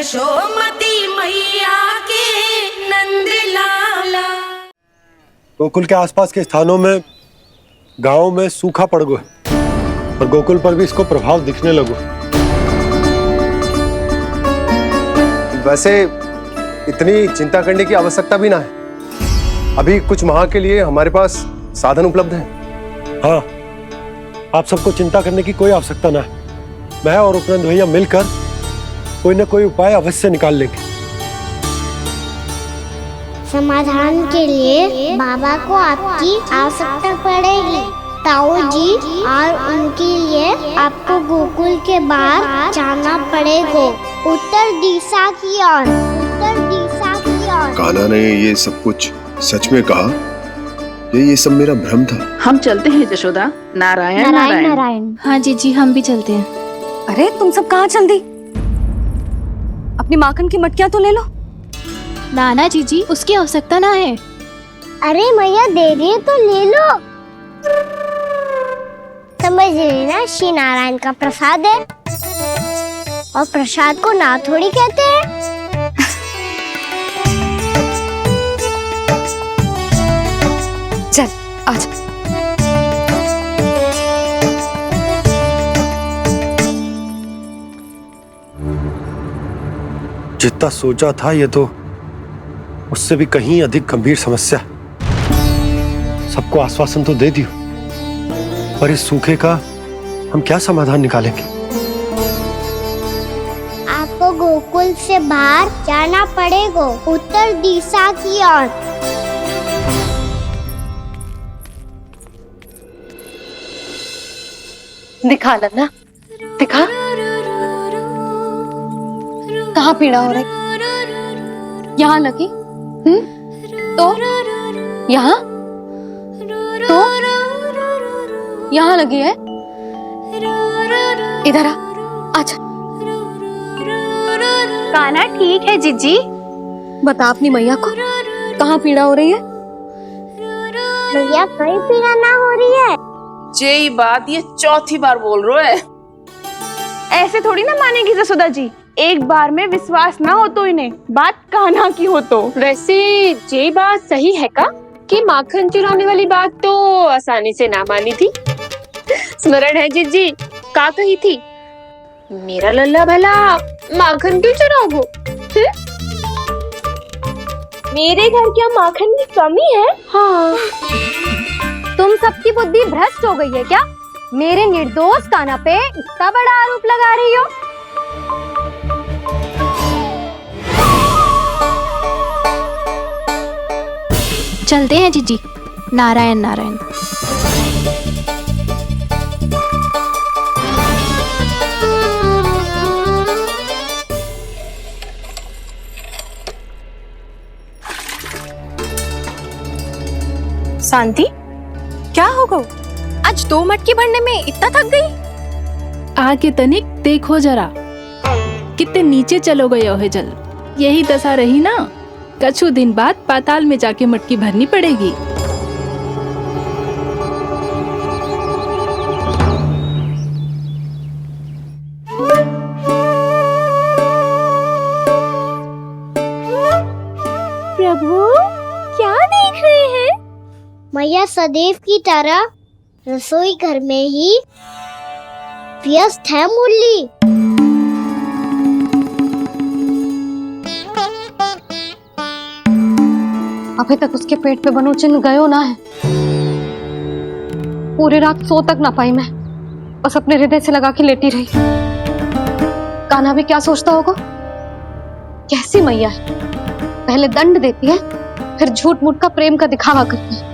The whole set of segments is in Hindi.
यशोमती मैया के नंद लाला। गोकुल के आसपास के स्थानों में, गांवों में सूखा पड़ गया और गोकुल पर भी इसको प्रभाव दिखने लगा। वैसे इतनी चिंता करने की आवश्यकता भी ना है। अभी कुछ माह के लिए हमारे पास साधन उपलब्ध हैं। हाँ, आप सबको चिंता करने की कोई आवश्यकता ना है। मैं और उपनंद भैया मिलकर कोई ना कोई उपाय अवश्य निकाल लेंगे। समाधान के लिए बाबा को आपकी आवश्यकता पड़ेगी। ताऊ जी और उनके लिए आपको गोकुल के बाहर जाना पड़ेगा, उत्तर दिशा की ओर, उत्तर दिशा की ओर। कान्हा ने ये सब कुछ सच में कहा? ये सब मेरा भ्रम था? हम चलते हैं जशोदा। नारायण नारायण नारायण। हाँ जी हम भी चलते हैं। अरे तुम सब कहाँ चल दी? अपनी माखन की मटकियाँ तो ले लो। नाना जी उसकी आवश्यकता ना है। अरे मैया दे रही है तो ले लो। समझ रही ना, श्री नारायण का प्रसाद है और प्रसाद को ना थोड़ी कहते हैं। चल आजा। जितना सोचा था ये तो उससे भी कहीं अधिक गंभीर समस्या। सबको आश्वासन तो दे दियो, पर इस सूखे का हम क्या समाधान निकालेंगे? आपको गोकुल से बाहर जाना पड़ेगा, उत्तर दिशा की ओर। दिखा लन्ना, दिखा। कहाँ पीड़ा हो रही? यहाँ लगी? तो यहाँ? तो यहाँ लगी है? इधर आ, आजा। कान्हा ठीक है जीजी। बता अपनी मैया को कहाँ पीड़ा हो रही है? भैया कहीं पीड़ा ना हो रही है। यही बात ये चौथी बार बोल रहे है। ऐसे थोड़ी ना मानेगी जसोदा जी। एक बार में विश्वास ना हो तो इन्हें बात कान्हा की हो तो। वैसे ये बात सही है का कि माखन चुराने वाली बात तो आसानी से ना मानी थी। स्मरण है जीजी का कही थी, मेरा लल्ला भला माखन क्यों चुराओगे? मेरे घर क्या माखन की कमी है? हाँ। तुम सबकी बुद्धि भ्रष्ट हो गई है क्या? मेरे निर्दोष कान्हा पे इतना बड़ा आरोप लगा रही हो? चलते हैं जीजी। नारायण नारायण। शांति, क्या हो गो? आज 2 मटकी भरने में इतना थक गई? आके तनिक देखो जरा, कितने नीचे चलो गए हो जल। यही दशा रही ना, कछु दिन बाद पाताल में जाके मटकी भरनी पड़ेगी। प्रभु क्या देख रहे हैं? मैया सदैव की तरह रसोई घर में ही व्यस्त है मुरली। अभी तक उसके पेट पे बनो चिन्ह गयो ना है। पूरी रात सो तक ना पाई मैं, बस अपने हृदय से लगा के लेटी रही। कान्हा भी क्या सोचता होगा? कैसी मैया है, पहले दंड देती है फिर झूठ मूठ का प्रेम का दिखावा करती है।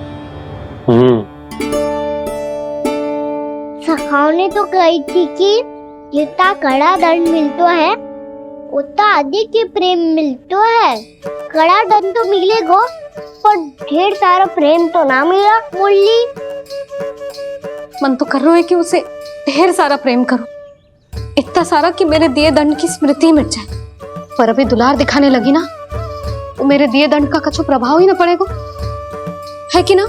सखाओ ने तो कही थी कि जितना कड़ा दंड मिलता है उतना अधिक ही प्रेम मिलता है। कड़ा दंड तो मिलेगा पर ढेर सारा प्रेम तो ना मिला मुरली। मन तो कर रहा है कि उसे ढेर सारा प्रेम करूं, इतना सारा कि मेरे दिए दंड की स्मृति मिट जाए। पर अभी दुलार दिखाने लगी ना, वो मेरे दिए दंड का कछु प्रभाव ही ना पड़ेगा, है कि ना?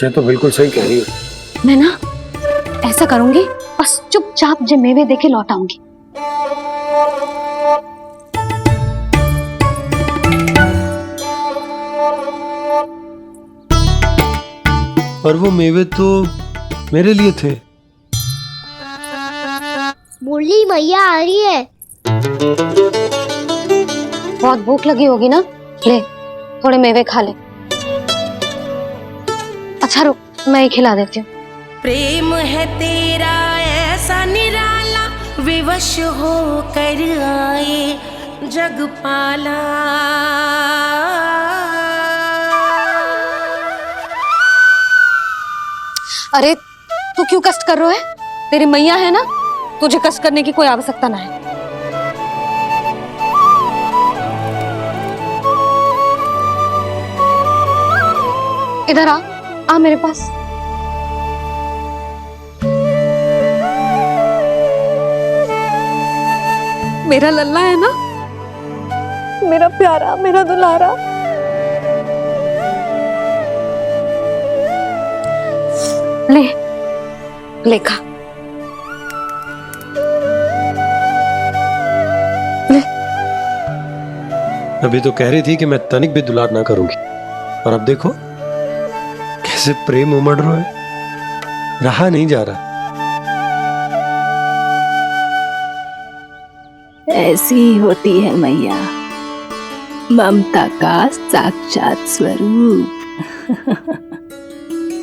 ये तो बिल्कुल सही कह रही हो। मैं ना ऐसा करूंगी, बस चुपचाप जे मेवे देके लौट आऊंगी। पर वो मेवे तो मेरे लिए थे। बोली मैया आ रही है। बहुत भूख लगी होगी ना, ले थोड़े मेवे खा ले। अच्छा रुक, मैं ही खिला देती हूँ। प्रेम है तेरा ऐसा निराला, विवश हो कर आए जग पाला। अरे तू क्यों कष्ट कर रहा है? तेरी मैया है ना, तुझे कष्ट करने की कोई आवश्यकता ना है। इधर आ मेरे पास। मेरा लल्ला है ना, मेरा प्यारा, मेरा दुलारा। ले खा। ले। अभी तो कह रही थी कि मैं तनिक भी दुलार ना करूंगी, और अब देखो कैसे प्रेम उमड़ रहा है, रहा नहीं जा रहा। ऐसी ही होती है मैया, ममता का साक्षात स्वरूप।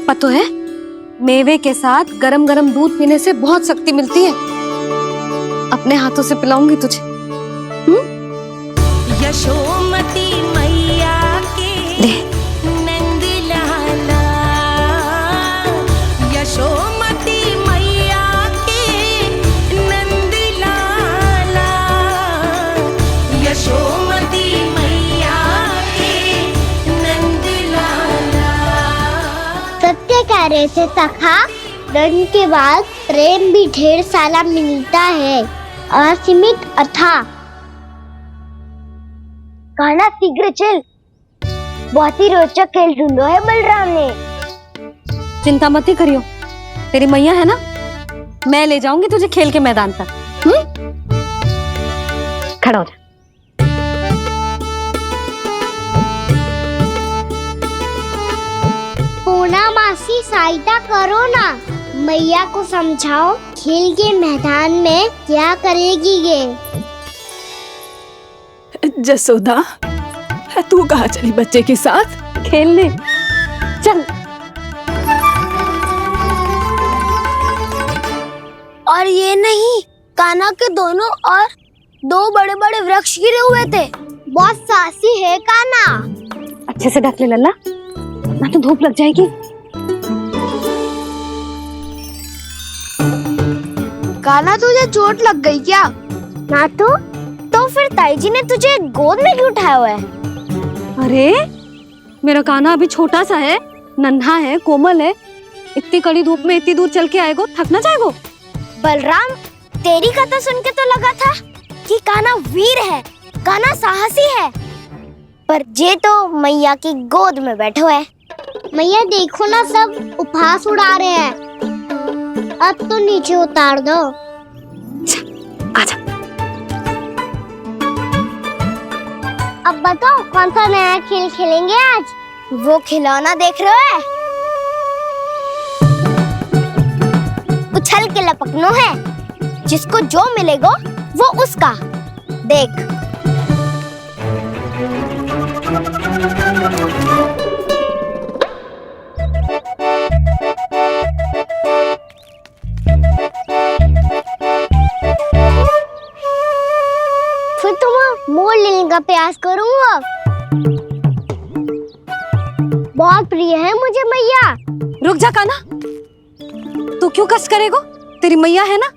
पता है, मेवे के साथ गरम गरम दूध पीने से बहुत शक्ति मिलती है। अपने हाथों से पिलाऊंगी तुझे। यशोमती मैया के नंद लाला, यशोमती मैया के नंद लाला, यशोमती मैया के नंद लाला। सत्य कह रहे थे सखा, दंड के बाद प्रेम भी ढेर सारा मिलता है, असीमित अथाह। कहना शीघ्र चल, बहुत ही रोचक खेल ढूंढो है बलराम ने। चिंता मत ही करियो, तेरी मैया है ना, मैं ले जाऊंगी तुझे खेल के मैदान तक। खड़ा हो जा। पूना मासी सहायता करो ना, मैया को समझाओ खेल के मैदान में क्या करेगी ये। जसोदा, तू कहाँ चली बच्चे के साथ? खेलने चल। और ये नहीं, कान्हा के दोनों और दो बड़े बड़े वृक्ष गिरे हुए थे। बहुत साहसी है कान्हा। अच्छे से ढक ले लल्ला, ना तो धूप लग जाएगी। कान्हा तुझे चोट लग गई क्या? ना तो फिर ताई जी ने तुझे गोद में क्यों उठाया हुआ है? अरे मेरा कान्हा अभी छोटा सा है, नन्हा है, कोमल है। इतनी कड़ी धूप में इतनी दूर चल के आएगा, थक ना जाएगा? बलराम, तेरी कथा सुन के तो लगा था कि कान्हा वीर है, कान्हा साहसी है, पर जे तो मैया की गोद में बैठे हुए है। मैया देखो ना, सब उपहास उड़ा रहे हैं। अब तो नीचे उतार दो। आजा। अब बताओ कौन सा नया खेल खेलेंगे आज? वो खिलौना देख रहे हो? उछल के लपकनो है, जिसको जो मिलेगा वो उसका। देख। फिर तुम मोड़ लेने का प्रयास करूंगा। बहुत प्रिय है मुझे मैया। रुक जा कान्हा, तू क्यों कष्ट करेगा? तेरी मैया है ना।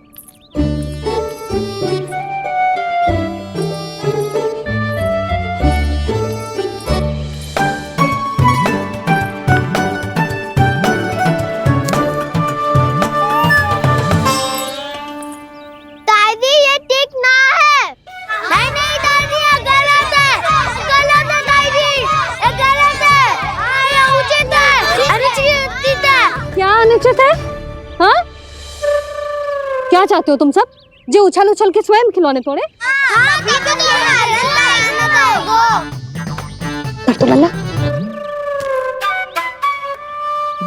दादी ये ठीक ना है। नहीं नहीं दादी, ये गलत है, गलत है दादी, ये गलत है, ये उचित है, अनुचित है। क्या अनुचित है? हाँ? क्या चाहते हो तुम सब? जो उछल उछल के स्वयं खिलौने तोड़े? हाँ, भी तो कर तो लल्ला।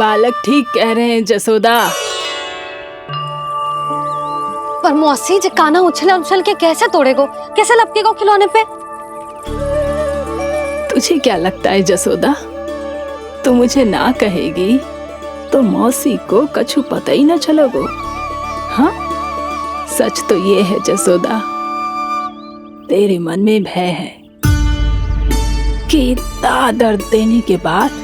बालक ठीक कह रहे हैं जसोदा। पर मौसी जे काना उछल उछल के कैसे तोड़ेगो, कैसे लपकेगो खिलौने पे? तुझे क्या लगता है जसोदा, तू मुझे ना कहेगी तो मौसी को कछु पता ही ना चलोगो। हाँ, सच तो ये है जसोदा, तेरे मन में भय है कि इतना दर्द देने के बाद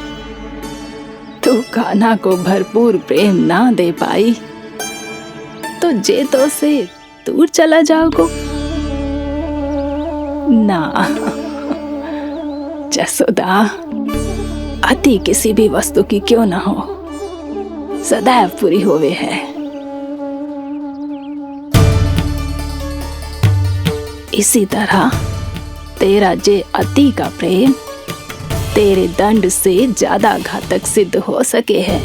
तू कान्हा को भरपूर प्रेम ना दे पाई तो जेतो से दूर चला जाओगो ना। जसोदा, अति किसी भी वस्तु की क्यों ना हो, सदैव पूरी होवे है। इसी तरह तेरा जे अति का प्रेम तेरे दंड से ज्यादा घातक सिद्ध हो सके है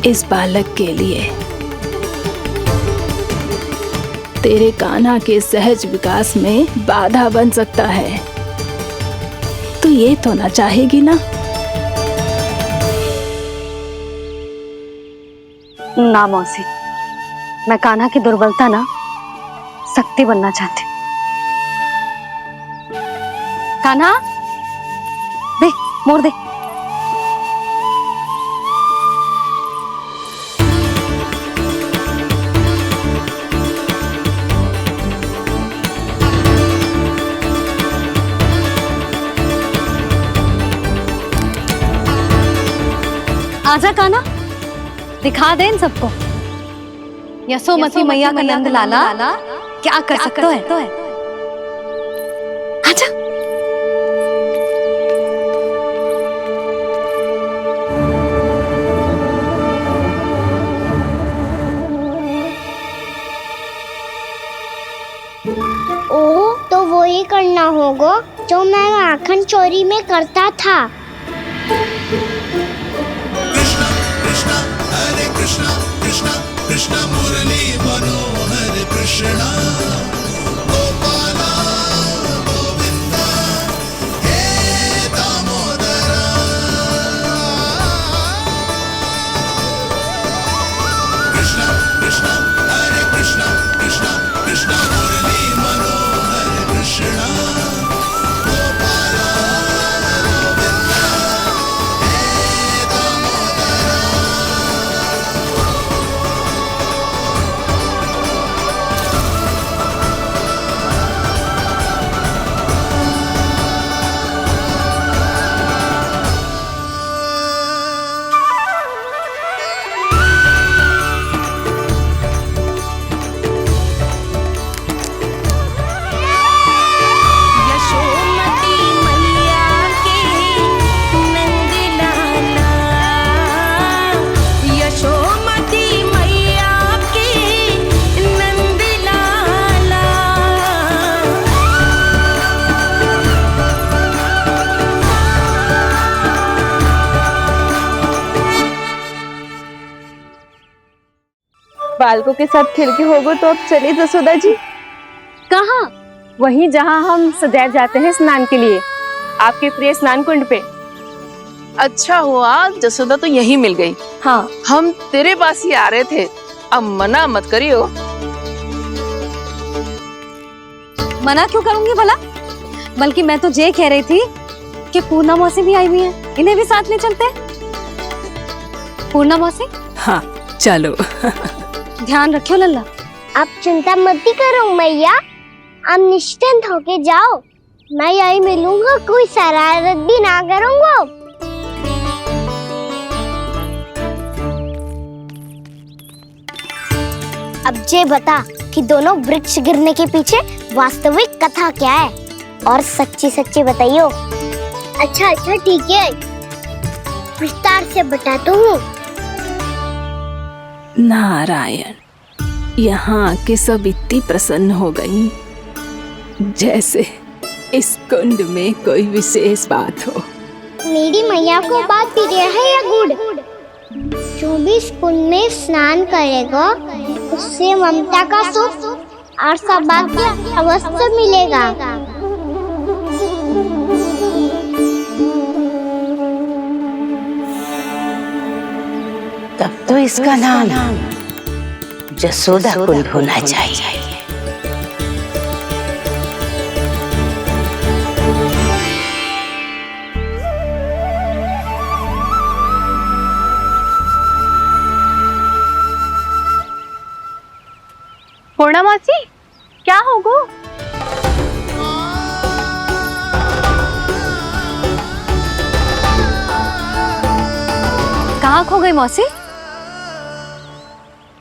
इस बालक के लिए। तेरे कान्हा के सहज विकास में बाधा बन सकता है। तू ये तो ना चाहेगी ना? ना मौसी, मैं कान्हा की दुर्बलता ना शक्ति बनना चाहती। कान्हा, दे मोड़ दे। आजा कान्हा, दिखा दे इन सबको यशोमती मैया का नंद लाला क्या कर सकता है। आजा। ओ, तो वो ही करना होगा जो मैं माखन चोरी में करता था। कृष्ण मुरली मनोहर कृष्ण गोपाला गोविंदा हे दामोदरा। कृष्ण कृष्ण हरे कृष्ण कृष्ण कृष्ण मुरली मनोहर कृष्ण गोपाला गोविंदा हे दामोदरा। यशोमती मैया के नंद लाला, यशोमती मैया के नंद लाला। बालकों के साथ खेल के होगो तो अब चलिए जसोदा जी। कहाँ? वहीं जहाँ हम सदैव जाते हैं स्नान के लिए, आपके प्रिय स्नान कुंड पे। अच्छा हुआ जसोदा तो यही मिल गई। हाँ, हम तेरे पास ही आ रहे थे, अब मना मत करियो। मना क्यों करूंगी भला? बल्कि मैं तो ये कह रही थी कि पूर्णा मौसी भी आई हुई है, इन्हें भी साथ ले चलते हैं। पूर्णा मौसी, हाँ चलो। ध्यान रखियो लल्ला। आप चिंता मत करो मैया, आप निश्चिंत होके जाओ, मैं यही मिलूंगा, कोई शरारत भी ना करूंगा। अब ये बता कि दोनों वृक्ष गिरने के पीछे वास्तविक कथा क्या है, और सच्ची सच्ची बताइयो। अच्छा अच्छा ठीक है, विस्तार से बताता हूँ। नारायण, यहाँ के सब इतनी प्रसन्न हो गई जैसे इस कुंड में कोई विशेष बात हो। मेरी मैया को बात प्रिय है या गुड़? जो भी इस कुंड में स्नान करेगा उससे ममता का सुख और सौभाग्य अवश्य मिलेगा। इसका नाम जसोदा कुंड होना चाहिए। पूर्णा मौसी, क्या होगो? कहाँ खो गई मौसी?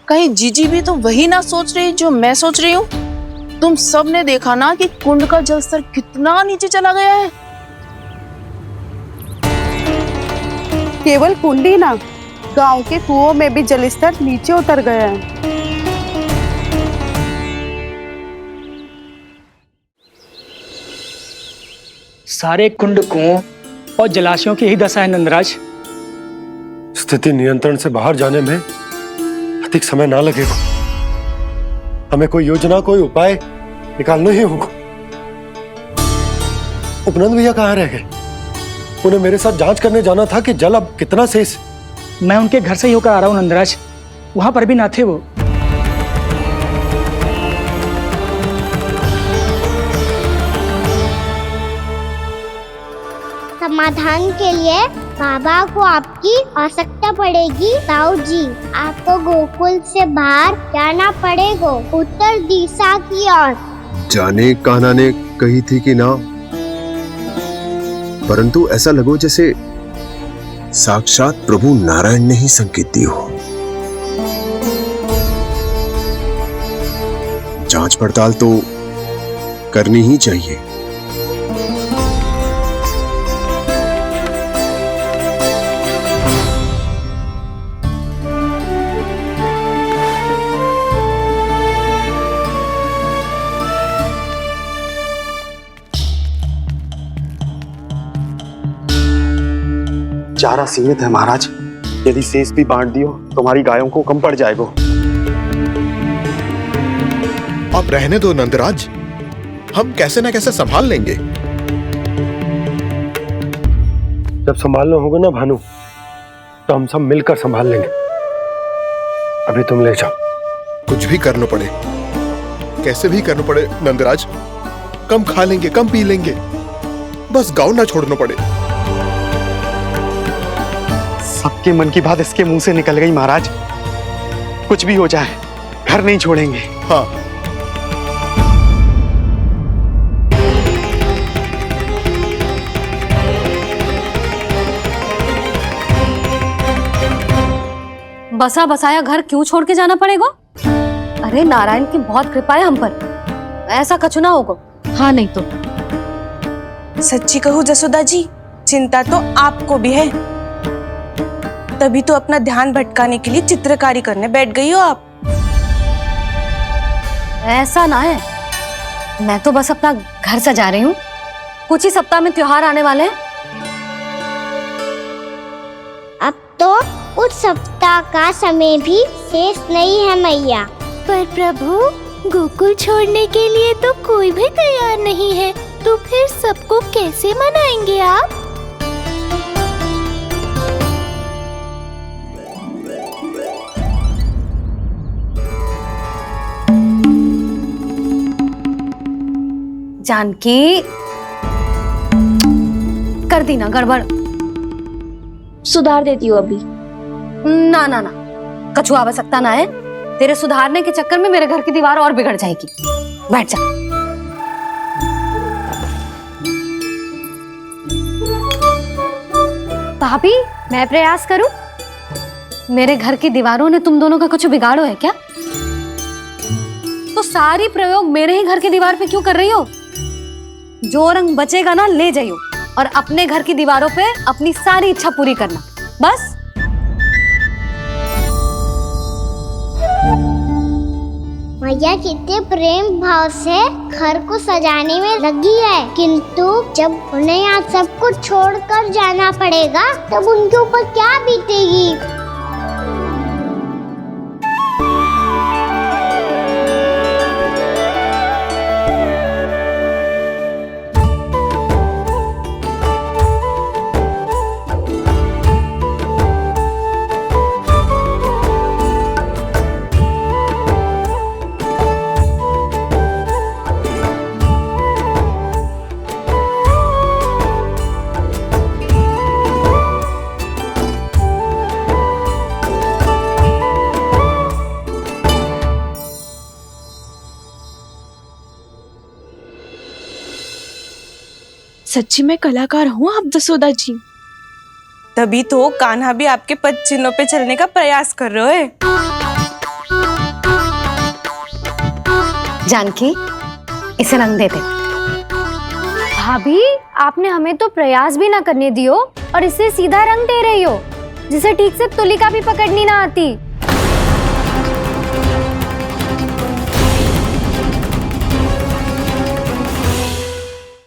कहीं जीजी भी तो वही ना सोच रही जो मैं सोच रही हूँ। तुम सब ने देखा ना कि कुंड का जलस्तर कितना नीचे चला गया है। केवल कुंड ही ना, गांव के कुओं में भी जलस्तर नीचे उतर गया है। सारे कुंड कुओं और जलाशयों की ही दशा है नंदराज। स्थिति नियंत्रण से बाहर जाने में अधिक समय ना लगेगा। हमें कोई योजना, कोई उपाय निकालना ही होगा। उपनंद भैया कहाँ रह गए? उन्हें मेरे साथ जांच करने जाना था कि जल अब कितना शेष। मैं उनके घर से ही होकर आ रहा हूँ नंदराज, वहां पर भी ना थे वो। समाधान के लिए बाबा को आपकी आवश्यकता पड़ेगी। ताऊ जी, आपको गोकुल से बाहर जाना पड़ेगा, उत्तर दिशा की ओर। जाने कान्हा ने कही थी कि ना, परंतु ऐसा लगो जैसे साक्षात प्रभु नारायण ने ही संकेत दी हो। जांच पड़ताल तो करनी ही चाहिए। चारा सीमित है महाराज, यदि शेष भी बांट दियो तो हमारी गायों को कम पड़ जाएगा। अब रहने दो नंदराज, हम कैसे ना कैसे संभाल लेंगे। जब संभालना होगा ना भानु, तो हम सब मिलकर संभाल लेंगे। अभी तुम ले जाओ। कुछ भी करना पड़े, कैसे भी करना पड़े नंदराज, कम खा लेंगे, कम पी लेंगे, बस गाँव ना छोड़ना पड़े। सबके मन की बात इसके मुंह से निकल गई महाराज। कुछ भी हो जाए, घर नहीं छोड़ेंगे। हाँ, बसा बसाया घर क्यों छोड़ के जाना पड़ेगा? अरे नारायण की बहुत कृपा है हम पर, ऐसा कछु ना होगा। हाँ नहीं तो सच्ची कहूँ जसोदा जी, चिंता तो आपको भी है, तभी तो अपना ध्यान भटकाने के लिए चित्रकारी करने बैठ गई हो आप। ऐसा ना है, मैं तो बस अपना घर सजा रही हूँ। कुछ ही सप्ताह में त्योहार आने वाले हैं। अब तो कुछ सप्ताह का समय भी शेष नहीं है मैया। पर प्रभु, गोकुल छोड़ने के लिए तो कोई भी तैयार नहीं है, तो फिर सबको कैसे मनाएंगे आप? जानकी, कर दी ना गड़बड़। सुधार देती हूँ अभी। ना ना ना, कछु आवश्यकता ना है। तेरे सुधारने के चक्कर में मेरे घर की दीवार और बिगड़ जाएगी। बैठ जा। भाभी, मैं प्रयास करूं? मेरे घर की दीवारों ने तुम दोनों का कुछ बिगाड़ो है क्या? तो सारी प्रयोग मेरे ही घर की दीवार पे क्यों कर रही हो? जो रंग बचेगा ना ले जाइयो, और अपने घर की दीवारों पे अपनी सारी इच्छा पूरी करना, बस। मैया कितने प्रेम भाव से घर को सजाने में लगी है, किंतु जब उन्हें यहाँ सब कुछ छोड़कर जाना पड़ेगा तब उनके ऊपर क्या बीतेगी? सच्ची में कलाकार हूँ आप जसोदा जी। तभी तो कान्हा भी आपके पद चिन्हों पे चलने का प्रयास कर रहे हैं। जानकी, इसे रंग दे दे। भाभी, आपने हमें तो प्रयास भी ना करने दियो और इसे सीधा रंग दे रही हो, जिसे ठीक से तुलिका भी पकड़नी ना आती।